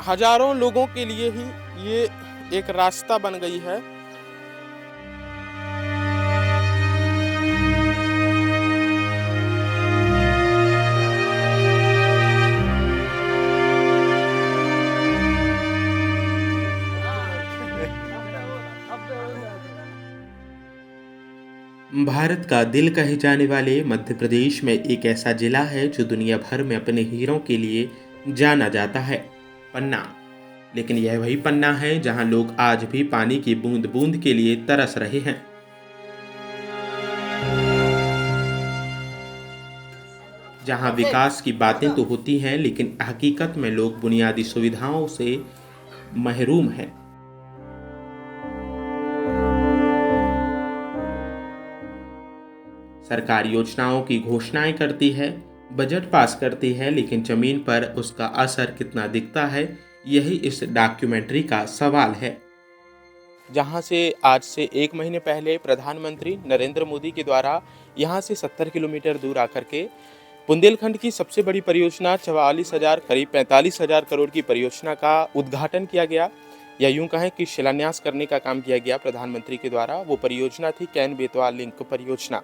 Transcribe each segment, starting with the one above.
हजारों लोगों के लिए ही ये एक रास्ता बन गई है। भारत का दिल कहे जाने वाले मध्य प्रदेश में एक ऐसा जिला है जो दुनिया भर में अपने हीरों के लिए जाना जाता है, पन्ना। लेकिन यह वही पन्ना है जहां लोग आज भी पानी की बूंद बूंद के लिए तरस रहे हैं। जहां विकास की बातें तो होती हैं, लेकिन हकीकत में लोग बुनियादी सुविधाओं से महरूम हैं। सरकार योजनाओं की घोषणाएं करती है, बजट पास करती है, लेकिन जमीन पर उसका असर कितना दिखता है, यही इस डॉक्यूमेंट्री का सवाल है। जहां से आज से 1 महीने पहले प्रधानमंत्री नरेंद्र मोदी के द्वारा यहां से 70 किलोमीटर दूर आकर के बुंदेलखंड की सबसे बड़ी परियोजना 44,000 करीब 45,000 करोड़ की परियोजना का उद्घाटन किया गया, या यूं कहें कि शिलान्यास करने का काम किया गया प्रधानमंत्री के द्वारा। वो परियोजना थी कैन बेतवा लिंक परियोजना।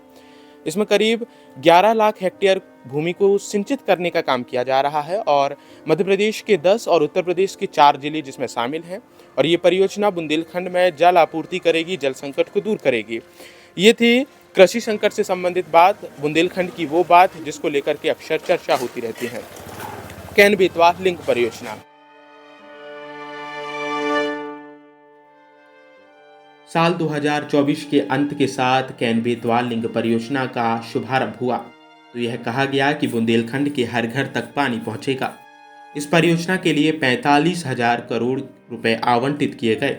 इसमें करीब 11 लाख हेक्टेयर भूमि को सिंचित करने का काम किया जा रहा है और मध्य प्रदेश के 10 और उत्तर प्रदेश के 4 जिले जिसमें शामिल हैं। और ये परियोजना बुंदेलखंड में जल आपूर्ति करेगी, जल संकट को दूर करेगी। ये थी कृषि संकट से संबंधित बात, बुंदेलखंड की वो बात जिसको लेकर के अक्सर चर्चा होती रहती है, कैन बेतवा लिंक परियोजना। साल 2024 के अंत के साथ कैन बेतवा लिंक परियोजना का शुभारंभ हुआ तो यह कहा गया कि बुंदेलखंड के हर घर तक पानी पहुंचेगा। इस परियोजना के लिए 45,000 करोड़ रुपए आवंटित किए गए।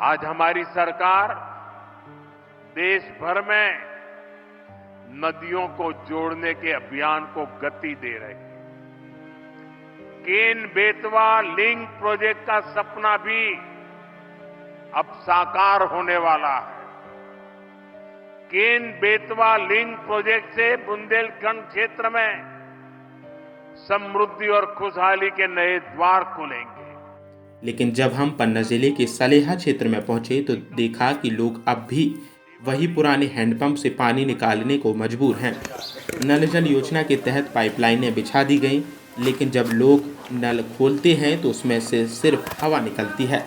आज हमारी सरकार देश भर में नदियों को जोड़ने के अभियान को गति दे रही है। केन बेतवा लिंक प्रोजेक्ट का सपना भी अब साकार होने वाला है। केन बेतवा लिंक प्रोजेक्ट से बुंदेलखंड क्षेत्र में समृद्धि और खुशहाली के नए द्वार खुलेंगे। लेकिन जब हम पन्ना जिले के सलेहा क्षेत्र में पहुंचे तो देखा कि लोग अब भी वही पुराने हैंडपंप से पानी निकालने को मजबूर हैं। नल जल योजना के तहत पाइपलाइनें बिछा दी गईं, लेकिन जब लोग नल खोलते हैं तो उसमें से सिर्फ हवा निकलती है।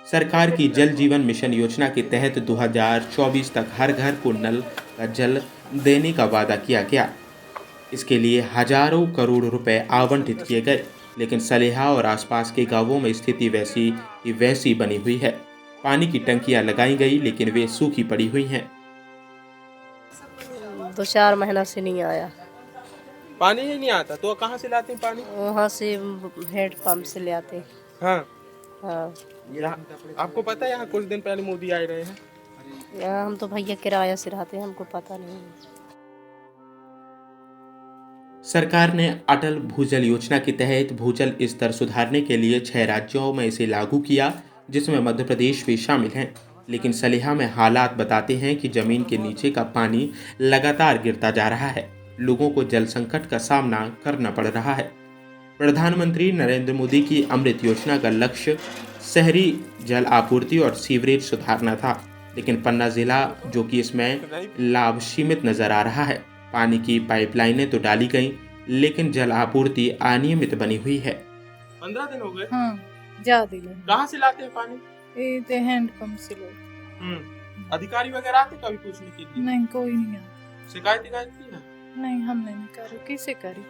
सरकार की जल जीवन मिशन योजना के तहत 2024 तक हर घर को नल का जल देने का वादा किया गया। इसके लिए हजारों करोड़ रुपए आवंटित किए गए, लेकिन सलेहा और आसपास के गांवों में स्थिति वैसी की वैसी बनी हुई है। पानी की टंकियां लगाई गई, लेकिन वे सूखी पड़ी हुई हैं। 2-4 महीना से नहीं आया। पानी ही नहीं आता तो कहाँ से लाते हैं पानी? वहाँ से हेड पंप से ले आते हैं। हाँ, हाँ, आपको पता है यहाँ कुछ दिन पहले मोदी आए रहे हैं? यहाँ हम तो भैया किराया से रहते हैं, हमको पता नहीं। सरकार ने अटल भूजल योजना के तहत भूजल स्तर सुधारने के लिए 6 राज्यों में इसे लागू किया, जिसमें मध्य प्रदेश भी शामिल हैं। लेकिन सलेहा में हालात बताते हैं कि जमीन के नीचे का पानी लगातार गिरता जा रहा है। लोगों को जल संकट का सामना करना पड़ रहा है। प्रधानमंत्री नरेंद्र मोदी की अमृत योजना का लक्ष्य शहरी जल आपूर्ति और सीवरेज सुधारना था, लेकिन पन्ना जिला जो कि इसमें लाभ सीमित नजर आ रहा है। पानी की पाइपलाइनें तो डाली गईं, लेकिन जल आपूर्ति अनियमित बनी हुई है। 15 दिन हो गए। हाँ, ज्यादा ही। कहाँ से लाते हैं पानी? ये हैंडपंप से लो। अधिकारी वगैरह आते कभी पूछने के लिए? नहीं, कोई नहीं आता। शिकायत की ना? नहीं, हमने नहीं करी। कैसे करी?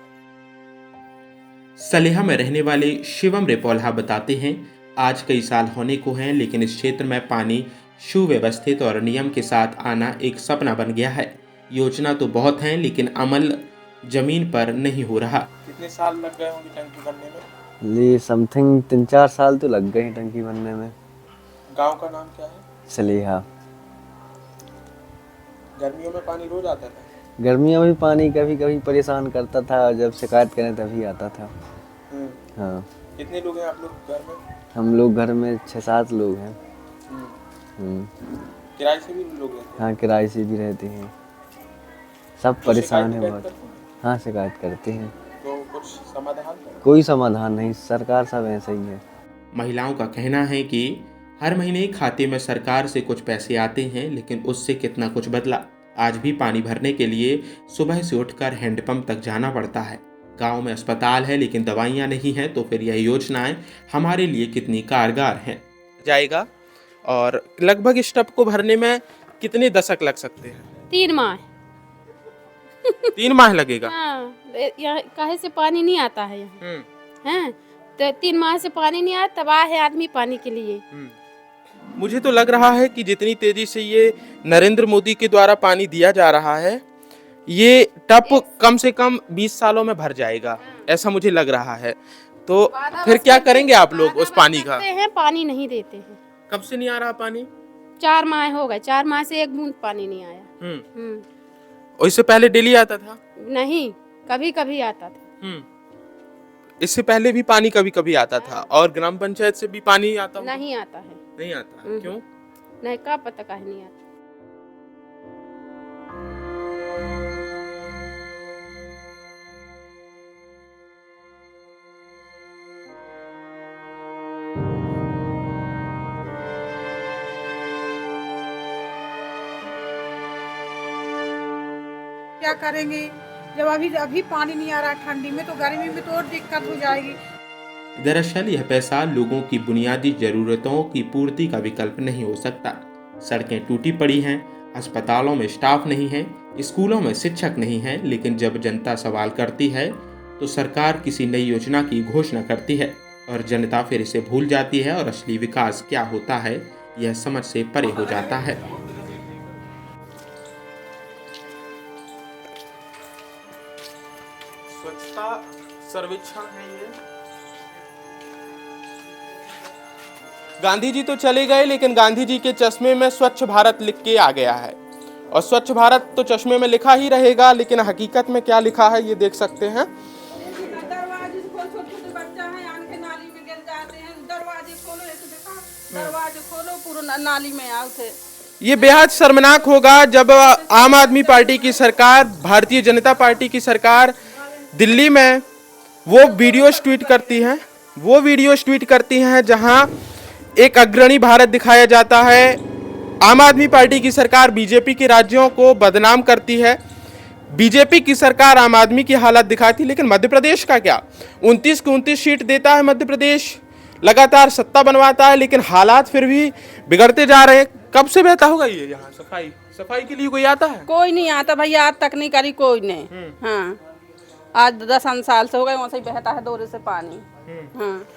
सलेहा में रहने वाले शिवम रेपौल्हा बताते हैं, आज कई साल होने को हैं, लेकिन इस क्षेत्र में पानी सुव्यवस्थित और नियम के साथ आना एक सपना बन गया है। योजना तो बहुत हैं, लेकिन अमल जमीन पर नहीं हो रहा। कितने साल लग गए होंगे टंकी बनने में? ये समथिंग 3-4 साल तो लग गए हैं टंकी बनने में। गांव का नाम क्या है? सलेहा। गर्मियों में पानी रोज आता था? गर्मियों में पानी कभी कभी परेशान करता था, जब शिकायत करें तभी आता था। हाँ। कितने लोग हैं आप लोग घर में? हम लोग घर में 6-7 लोग हैं। किराए से भी लोग रहते हैं? हाँ, किराए से भी रहते हैं। सब परेशान है बहुत। हाँ, शिकायत करते हैं। तो कुछ समाधान कोई समाधान नहीं, सरकार सब ऐसे ही है। महिलाओं का कहना है कि हर महीने खाते में सरकार से कुछ पैसे आते हैं, लेकिन उससे कितना कुछ बदला। आज भी पानी भरने के लिए सुबह से उठकर हैंडपंप तक जाना पड़ता है। गांव में अस्पताल है लेकिन दवाइयां नहीं हैं, तो फिर यह योजनाएं हमारे लिए कितनी कारगर हैं। जाएगा और लगभग इस टब को भरने में कितने दशक लग सकते हैं? 3 माह। 3 माह लगेगा। हाँ, यहाँ काहे से पानी नहीं आता है यहाँ, हैं? तो 3 माह से पानी नहीं आता, तबाह है आदमी पानी के लिए। मुझे तो लग रहा है कि जितनी तेजी से ये नरेंद्र मोदी के द्वारा पानी दिया जा रहा है, ये टब कम से कम 20 सालों में भर जाएगा, ऐसा मुझे लग रहा है। तो फिर क्या करेंगे आप लोग उस पानी का? पानी नहीं देते हैं। कब से नहीं आ रहा पानी? 4 माह हो गए, 4 माह से एक बूंद पानी नहीं आया। और इससे पहले डेली आता था? नहीं, कभी कभी आता था। इससे पहले भी पानी कभी कभी आता था, और ग्राम पंचायत से भी पानी आता? नहीं आता है। नहीं आता है, क्यों? नहीं, का पता काहे नहीं आता। क्या करेंगे जब अभी पानी नहीं आ रहा ठंडी में, तो गर्मी में तो और दिक्कत हो जाएगी। दरअसल यह पैसा लोगों की बुनियादी जरूरतों की पूर्ति का विकल्प नहीं हो सकता। सड़कें टूटी पड़ी हैं, अस्पतालों में स्टाफ नहीं है, स्कूलों में शिक्षक नहीं है, लेकिन जब जनता सवाल करती है तो सरकार किसी नई योजना की घोषणा करती है और जनता फिर इसे भूल जाती है और असली विकास क्या होता है यह समझ से परे हो जाता है। स्वच्छता सर्वेक्षण है ये। गांधी जी तो चले गए, लेकिन गांधी जी के चश्मे में स्वच्छ भारत लिख के आ गया है, और स्वच्छ भारत तो चश्मे में लिखा ही रहेगा, लेकिन हकीकत में क्या लिखा है ये देख सकते हैं। दरवाजे खोलो, छोटे-छोटे बच्चा है आन के नाली में गिर जाते हैं। दरवाजे खोलो, ऐसे देखा, दरवाजे खोलो, पूरा नाली में आओ थे। ये बेहद शर्मनाक होगा जब आम आदमी पार्टी की सरकार, भारतीय जनता पार्टी की सरकार दिल्ली में वो वीडियोस ट्वीट करती हैं जहां एक अग्रणी भारत दिखाया जाता है। आम आदमी पार्टी की सरकार बीजेपी के राज्यों को बदनाम करती है, बीजेपी की सरकार आम आदमी की हालत दिखाती, लेकिन मध्य प्रदेश का क्या? 29 की 29 सीट देता है मध्य प्रदेश, लगातार सत्ता बनवाता है, लेकिन हालात फिर भी बिगड़ते जा रहे हैं। कब से बहता होगा ये यहाँ? सफाई के लिए कोई आता है? कोई नहीं आता भैया, आज तक नहीं करी कोई ने। हाँ, आज 10 साल से हो गए, वहाँ से बहता है दौरे से पानी। हाँ।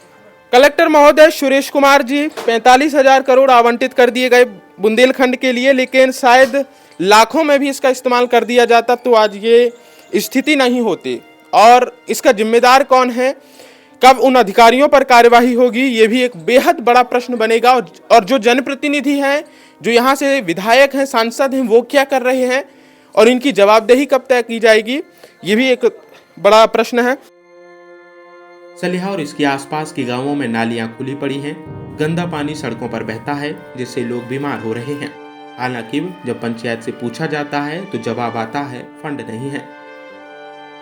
कलेक्टर महोदय सुरेश कुमार जी, 45,000 करोड़ आवंटित कर दिए गए बुंदेलखंड के लिए, लेकिन शायद लाखों में भी इसका इस्तेमाल कर दिया जाता तो आज ये स्थिति नहीं होती। और इसका जिम्मेदार कौन है? कब उन अधिकारियों पर कार्यवाही होगी, ये भी एक बेहद बड़ा प्रश्न बनेगा। और जो जनप्रतिनिधि हैं, जो यहाँ से विधायक हैं, सांसद हैं, वो क्या कर रहे हैं और इनकी जवाबदेही कब तय की जाएगी, ये भी एक बड़ा प्रश्न है। सलिहा और इसके आसपास के गांवों में नालियां खुली पड़ी हैं, गंदा पानी सड़कों पर बहता है जिससे लोग बीमार हो रहे हैं। हालांकि जब पंचायत से पूछा जाता है तो जवाब आता है फंड नहीं है।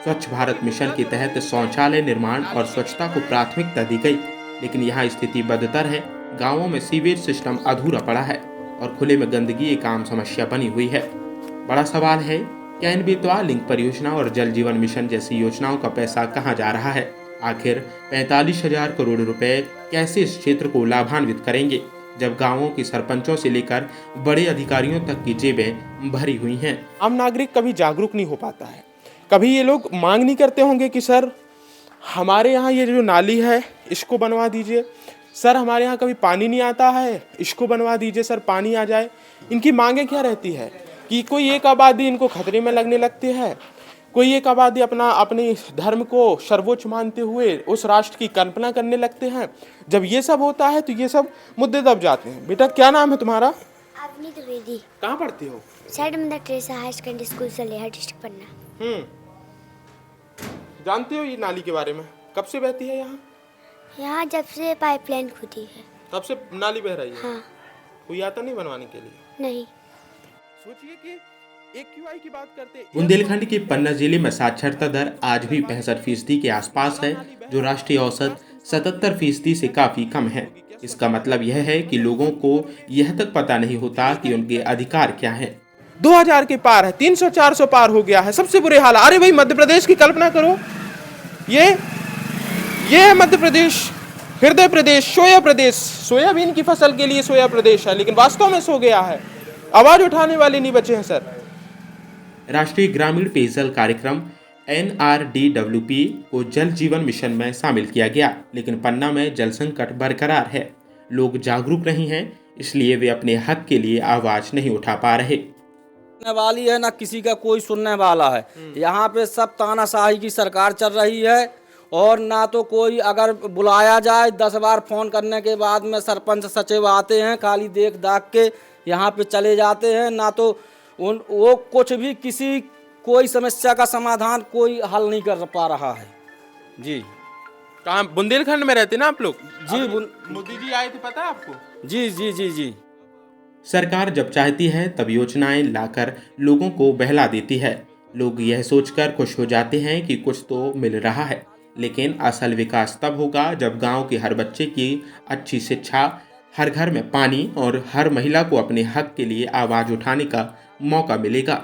स्वच्छ भारत मिशन के तहत शौचालय निर्माण और स्वच्छता को प्राथमिकता दी गई, लेकिन यहाँ स्थिति बदतर है। गाँवों में सीवेज सिस्टम अधूरा पड़ा है और खुले में गंदगी एक आम समस्या बनी हुई है। बड़ा सवाल है, क्या इन बेतवा लिंक परियोजना और जल जीवन मिशन जैसी योजनाओं का पैसा कहाँ जा रहा है? आखिर 45,000 करोड़ रुपए कैसे इस क्षेत्र को लाभान्वित करेंगे, जब गांवों के सरपंचों से लेकर बड़े अधिकारियों तक की जेबें भरी हुई हैं? आम नागरिक कभी जागरूक नहीं हो पाता है। कभी ये लोग मांग नहीं करते होंगे कि सर हमारे यहाँ ये जो नाली है इसको बनवा दीजिए, सर हमारे यहाँ कभी पानी नहीं आता है इसको बनवा दीजिए, सर पानी आ जाए। इनकी मांगे क्या रहती है कि कोई एक आबादी इनको खतरे में लगने लगती है, कोई एक आबादी अपने धर्म को सर्वोच्च मानते हुए उस राष्ट्र की कल्पना करने लगते हैं। जब ये सब होता है तो ये सब मुद्दे दब जाते हैं। बेटा क्या नाम है तुम्हारा? अवनी द्विवेदी। कहाँ पढ़ती हो? Saint Mother Teresa high secondary school Saleha, district Panna. जानते हो ये नाली के बारे में? कब से बहती है यहाँ? यहाँ जब से पाइपलाइन खुदी है तब से नाली बह रही है। हाँ। कोई आता नहीं बनवाने के लिए? नहीं। सोचिए कि AQI की बात करते। बुंदेलखंड के पन्ना जिले में साक्षरता दर आज भी 65% के आसपास है, जो राष्ट्रीय औसत 77% से काफ़ी कम है। इसका मतलब यह है कि लोगों को यह तक पता नहीं होता कि उनके अधिकार क्या हैं। 2000 के पार है, 300-400 पार हो गया है, सबसे बुरे हाल। अरे भाई मध्य प्रदेश की कल्पना करो, ये है मध्य प्रदेश, हृदय प्रदेश, सोया प्रदेश, सोयाबीन की फसल के लिए सोया प्रदेश है, लेकिन वास्तव में सो गया है। आवाज उठाने वाले नहीं बचे हैं सर। राष्ट्रीय ग्रामीण पेयजल कार्यक्रम NRDWP को जल जीवन मिशन में शामिल किया गया, लेकिन पन्ना में जल संकट बरकरार है। लोग जागरूक नहीं हैं, इसलिए वे अपने हक के लिए आवाज नहीं उठा पा रहे। सुनने वाली है ना किसी का कोई सुनने वाला है। यहाँ पे सब तानाशाही की सरकार चल रही है और ना तो कोई अगर बुलाया जाए 10 बार फोन करने के बाद में सरपंच सचिव आते हैं, खाली देख दाख के यहाँ पे चले जाते हैं, ना तो वो कुछ भी किसी कोई समस्या का समाधान कोई हल नहीं कर पा रहा है जी। कहाँ, बुंदेलखंड में रहते ना आप लोग? जी मोदी जी आए थे, पता है आपको? जी जी जी जी। सरकार जब चाहती है तब योजनाएं लाकर लोगों को बहला देती है। लोग यह सोचकर खुश हो जाते हैं कि कुछ तो मिल रहा है, लेकिन असल विकास तब होगा जब गांव के हर बच्चे की अच्छी शिक्षा, हर घर में पानी और हर महिला को अपने हक के लिए आवाज उठाने का मौका मिलेगा।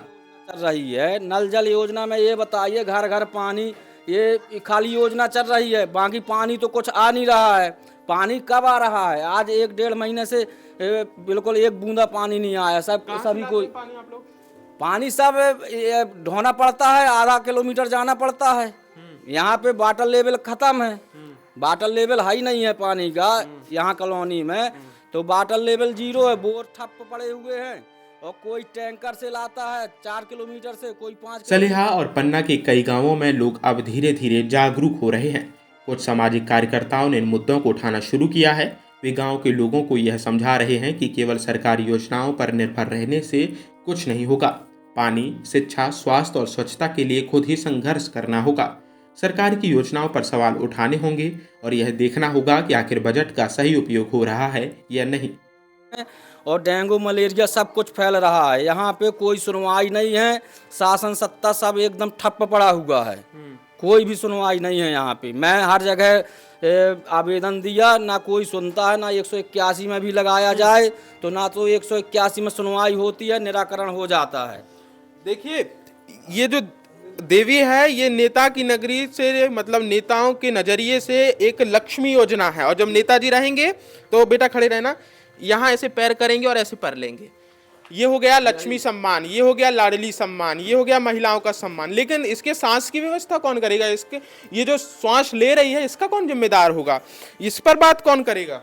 चल रही है नल जल योजना में, ये बताइए घर घर पानी, ये खाली योजना चल रही है, बाकी पानी तो कुछ आ नहीं रहा है। पानी कब आ रहा है? आज 1-1.5 महीने से बिल्कुल एक बूंदा पानी नहीं आया। सभी कोई पानी सब ढोना पड़ता है, आधा किलोमीटर जाना पड़ता है। यहाँ पे वाटर लेवल खत्म है, वाटर लेवल हाई नहीं है पानी का यहाँ कॉलोनी में, तो वाटर लेवल 0 है। बोर ठप पड़े हुए हैं और कोई टैंकर से लाता है 4 किलोमीटर से, कोई 5। सलेहा और पन्ना के कई गांवों में लोग अब धीरे धीरे जागरूक हो रहे हैं। कुछ सामाजिक कार्यकर्ताओं ने इन मुद्दों को उठाना शुरू किया है। वे गांव के लोगों को यह समझा रहे हैं कि केवल सरकारी योजनाओं पर निर्भर रहने से कुछ नहीं होगा। पानी, शिक्षा, स्वास्थ्य और स्वच्छता के लिए खुद ही संघर्ष करना होगा। सरकार की योजनाओं पर सवाल उठाने होंगे और यह देखना होगा कि आखिर बजट का सही उपयोग हो रहा है या नहीं। और डेंगू मलेरिया सब कुछ फैल रहा है, यहाँ पे कोई सुनवाई नहीं है। शासन सत्ता सब एकदम ठप्प पड़ा हुआ है, कोई भी सुनवाई नहीं है यहाँ पे। मैं हर जगह आवेदन दिया, ना कोई सुनता है, ना 181 में भी लगाया जाए तो ना तो 181 में सुनवाई होती है, निराकरण हो जाता है। देखिए, ये जो देवी है, ये नेता की नगरी से, मतलब नेताओं के नजरिए से एक लक्ष्मी योजना है। और जब नेताजी रहेंगे तो बेटा खड़े रहना, यहाँ ऐसे पैर करेंगे और ऐसे पर लेंगे। ये हो गया लक्ष्मी सम्मान, ये हो गया लाडली सम्मान, ये हो गया महिलाओं का सम्मान। लेकिन इसके सांस की व्यवस्था कौन करेगा? इसके ये जो श्वास ले रही है, इसका कौन जिम्मेदार होगा? इस पर बात कौन करेगा?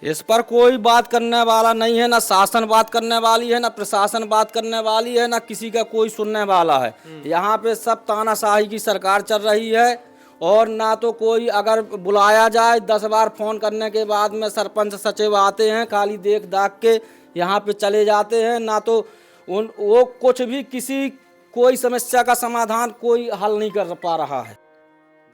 इस पर कोई बात करने वाला नहीं है, ना शासन बात करने वाली है, ना प्रशासन बात करने वाली है, ना किसी का कोई सुनने वाला है। यहाँ पे सब तानाशाही की सरकार चल रही है और ना तो कोई अगर बुलाया जाए 10 बार फोन करने के बाद में सरपंच सचिव आते हैं, खाली देख दाख के यहाँ पे चले जाते हैं, ना तो वो कुछ भी किसी कोई समस्या का समाधान कोई हल नहीं कर पा रहा है।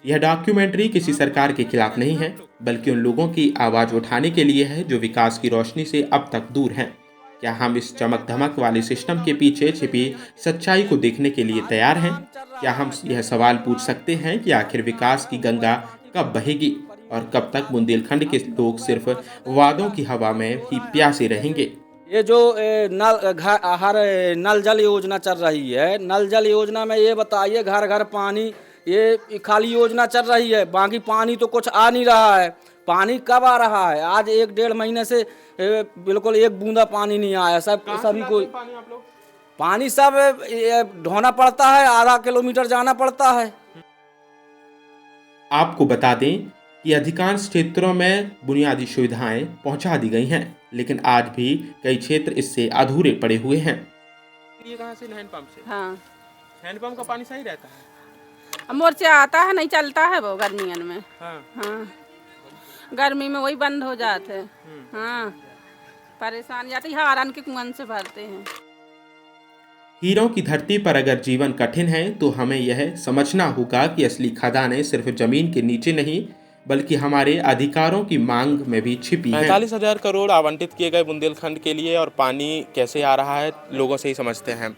यह डॉक्यूमेंट्री किसी सरकार के खिलाफ नहीं है, बल्कि उन लोगों की आवाज उठाने के लिए है जो विकास की रोशनी से अब तक दूर हैं। क्या हम इस चमक धमक वाले सिस्टम के पीछे छिपी सच्चाई को देखने के लिए तैयार हैं? क्या हम यह सवाल पूछ सकते हैं कि आखिर विकास की गंगा कब बहेगी और कब तक बुंदेलखंड के लोग सिर्फ वादों की हवा में ही प्यासे रहेंगे? ये जो नल जल योजना चल रही है, नल जल योजना में ये बताइए घर घर पानी, ये खाली योजना चल रही है, बाकी पानी तो कुछ आ नहीं रहा है। पानी कब आ रहा है? आज 1-1.5 महीने से बिल्कुल एक बूंदा पानी नहीं आया। सभी कोई पानी सब ढोना पड़ता है, आधा किलोमीटर जाना पड़ता है। आपको बता दें कि अधिकांश क्षेत्रों में बुनियादी सुविधाएं पहुंचा दी गई हैं, लेकिन आज भी कई क्षेत्र इससे अधूरे पड़े हुए हैं। ये कहाँ से? हैंडपंप से। हाँ, हैंडपंप का पानी सही रहता है? मोर्चा आता है, नहीं चलता है वो गर्मियों में। हाँ, गर्मी में वही बंद हो जाते हैं। हाँ, परेशान जाती है, हारन के कुआं से भरते हैं। हीरों की धरती पर अगर जीवन कठिन है तो हमें यह समझना होगा कि असली खदानें सिर्फ जमीन के नीचे नहीं बल्कि हमारे अधिकारों की मांग में भी छिपी है। 45,000 करोड़ आवंटित किए गए बुंदेलखंड के लिए, और पानी कैसे आ रहा है लोगों से ही समझते हैं।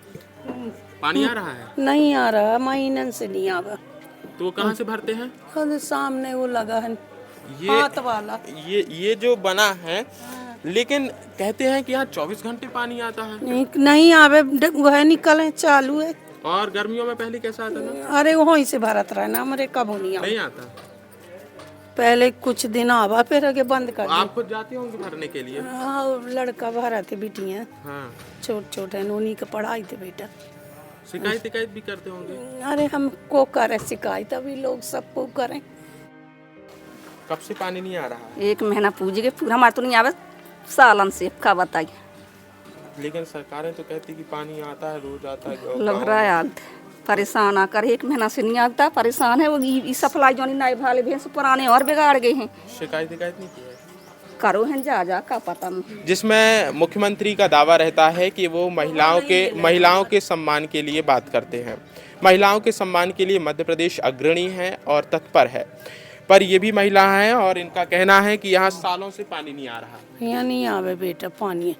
पानी आ रहा है? नहीं आ रहा, महीनन से नहीं आ रहा। तो वो कहाँ से भरते हैं? और सामने वो लगा है ये हाथ वाला। ये जो बना है, लेकिन कहते हैं कि यहाँ 24 घंटे पानी आता है। नहीं आवे, वह निकले चालू है। और गर्मियों में पहले कैसा आता था? अरे वहीं से भरत रहना, हमारे कब नहीं आता। पहले कुछ दिन आवा, फिर आगे बंद कर आप खुद जाते होंगे भरने के लिए? लड़का भरा थे बेटियाँ, हाँ। छोटे हैं, उन्हीं का पढ़ाई थे बेटा। शिकायत भी करते होंगे? अरे हमको करे शिकायत, अभी लोग सबको करें। कब से पानी नहीं आ रहा है? 1 महीना पूज गए, पूरा हमारे तो नहीं आवे सालन से, का बताइए। लेकिन सरकारें तो कहती कि पानी आता है, रोज आता है। लग रहा है आग परेशान आकर 1 महीना से नहीं आता, परेशान है। वो सप्लाई जो नए भाले भैंस पुराने और बिगाड़ गए हैं। शिकायत नहीं की है? करो हैं जा का पता नहीं। जिसमें मुख्यमंत्री का दावा रहता है कि वो महिलाओं के सम्मान के लिए बात करते हैं। महिलाओं के सम्मान के लिए मध्य प्रदेश अग्रणी है और तत्पर है, पर ये भी महिला हैं और इनका कहना है कि यहाँ सालों से पानी नहीं आ रहा। यहाँ नहीं आवे बेटा पानी।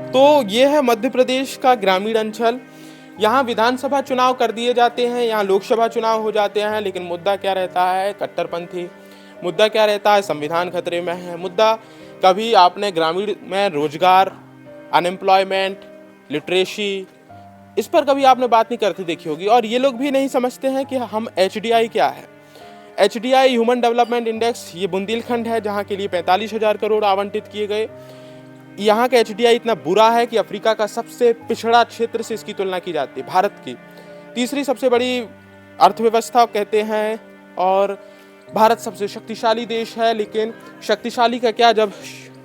तो ये है मध्य प्रदेश का ग्रामीण अंचल। यहाँ विधानसभा चुनाव कर दिए जाते हैं, यहाँ लोकसभा चुनाव हो जाते हैं, लेकिन मुद्दा क्या रहता है? कट्टरपंथी। मुद्दा क्या रहता है? संविधान खतरे में है। मुद्दा कभी आपने ग्रामीण में रोजगार, अनएम्प्लॉयमेंट, लिटरेसी, इस पर कभी आपने बात नहीं करते देखी होगी। और ये लोग भी नहीं समझते हैं कि हम HDI क्या है। HDI ह्यूमन डेवलपमेंट इंडेक्स, ये बुंदेलखंड है जहाँ के लिए 45,000 करोड़ आवंटित किए गए। यहाँ का HDI इतना बुरा है कि अफ्रीका का सबसे पिछड़ा क्षेत्र से इसकी तुलना की जाती है। भारत की तीसरी सबसे बड़ी अर्थव्यवस्था कहते हैं और भारत सबसे शक्तिशाली देश है। लेकिन शक्तिशाली का क्या, जब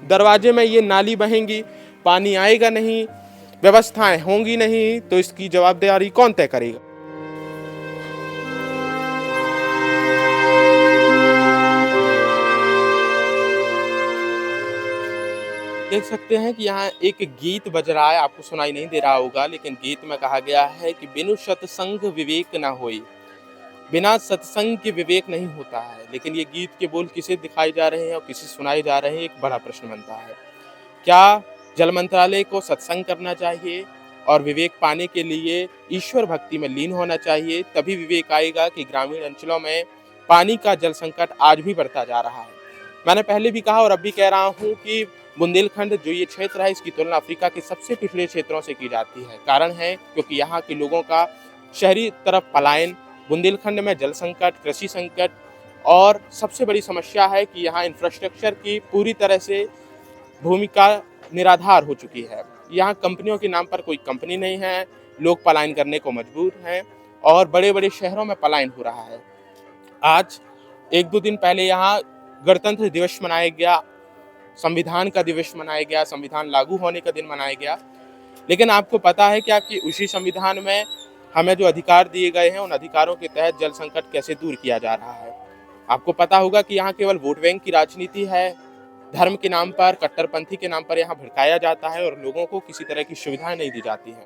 दरवाजे में ये नाली बहेंगी, पानी आएगा नहीं, व्यवस्थाएं होंगी नहीं, तो इसकी जवाबदारी कौन तय करेगा? देख सकते हैं कि यहाँ एक गीत बज रहा है, आपको सुनाई नहीं दे रहा होगा, लेकिन गीत में कहा गया है कि बिनु सत्संग विवेक न होई, बिना सत्संग के विवेक नहीं होता है। लेकिन ये गीत के बोल किसे दिखाए जा रहे हैं और किसे सुनाए जा रहे हैं, एक बड़ा प्रश्न बनता है। क्या जल मंत्रालय को सत्संग करना चाहिए और विवेक पाने के लिए ईश्वर भक्ति में लीन होना चाहिए? तभी विवेक आएगा कि ग्रामीण अंचलों में पानी का जल संकट आज भी बढ़ता जा रहा है। मैंने पहले भी कहा और अब भी कह रहा हूँ कि बुंदेलखंड जो ये क्षेत्र है, इसकी तुलना अफ्रीका के सबसे पिछड़े क्षेत्रों से की जाती है। कारण है क्योंकि यहाँ के लोगों का शहरी तरफ पलायन, बुंदेलखंड में जल संकट, कृषि संकट, और सबसे बड़ी समस्या है कि यहाँ इंफ्रास्ट्रक्चर की पूरी तरह से भूमिका निराधार हो चुकी है। यहाँ कंपनियों के नाम पर कोई कंपनी नहीं है, लोग पलायन करने को मजबूर हैं और बड़े बड़े शहरों में पलायन हो रहा है। आज 1-2 दिन पहले यहाँ गणतंत्र दिवस मनाया गया, संविधान का दिवस मनाया गया, संविधान लागू होने का दिन मनाया गया। लेकिन आपको पता है क्या कि उसी संविधान में हमें जो अधिकार दिए गए हैं, उन अधिकारों के तहत जल संकट कैसे दूर किया जा रहा है? आपको पता होगा कि यहाँ केवल वोट बैंक की राजनीति है, धर्म के नाम पर, कट्टरपंथी के नाम पर यहाँ भड़काया जाता है और लोगों को किसी तरह की सुविधाएं नहीं दी जाती हैं।